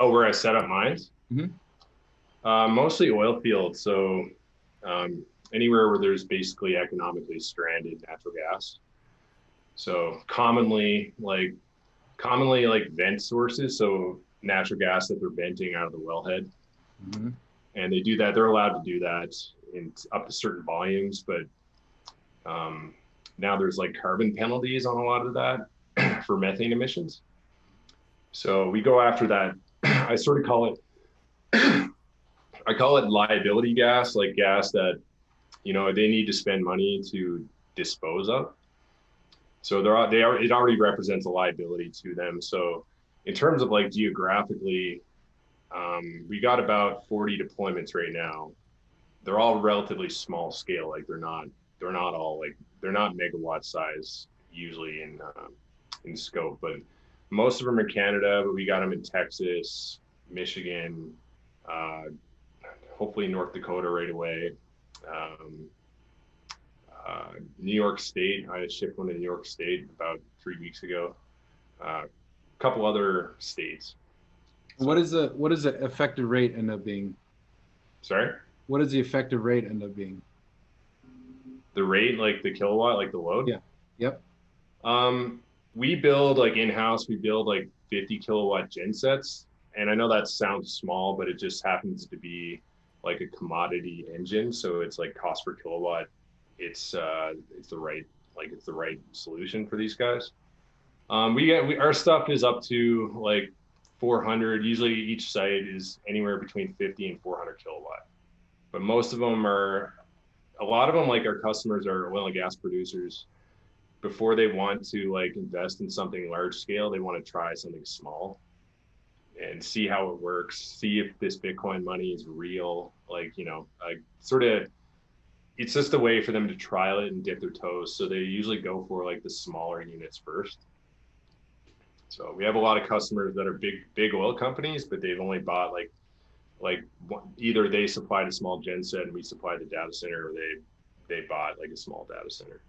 Oh, where I set up mines? Hmm. Mostly oil fields. So um, anywhere where there's basically economically stranded natural gas. So commonly like vent sources. So natural gas that they're venting out of the wellhead, Hmm. and they do that. They're allowed to do that in up to certain volumes, but um, now there's like carbon penalties on a lot of that for methane emissions. So we go after that. I sort of call it I call it liability gas, like gas that they need to spend money to dispose of. So it already represents a liability to them. So in terms of like geographically, we got about 40 deployments right now. They're all relatively small scale. Like they're not all like they're not megawatt size usually in scope, but most of them are in Canada. But we got them in Texas, Michigan, uh, hopefully North Dakota right away. Um, New York State. I shipped one to New York State about 3 weeks ago. A couple other states. So What is the effective rate end up being? sorry, What does the effective rate end up being? the rate, like the kilowatt, like the load. Yeah. Yep. Um, we build like in house. We build like 50 kilowatt gen sets, and I know that sounds small, but it just happens to be like a commodity engine. So it's like cost per kilowatt. It's the right it's the right solution for these guys. Our stuff is up to like 400. Usually each site is anywhere between 50 and 400 kilowatt. But most of them are a lot of them like our customers are oil and gas producers. Before they want to like invest in something large scale, they want to try something small and see how it works, see if this Bitcoin money is real. Like sort of it's just a way for them to trial it and dip their toes. So they usually go for like the smaller units first. So we have a lot of customers that are big oil companies, but they've only bought like either they supplied a small gen set and we supplied the data center, or they bought like a small data center.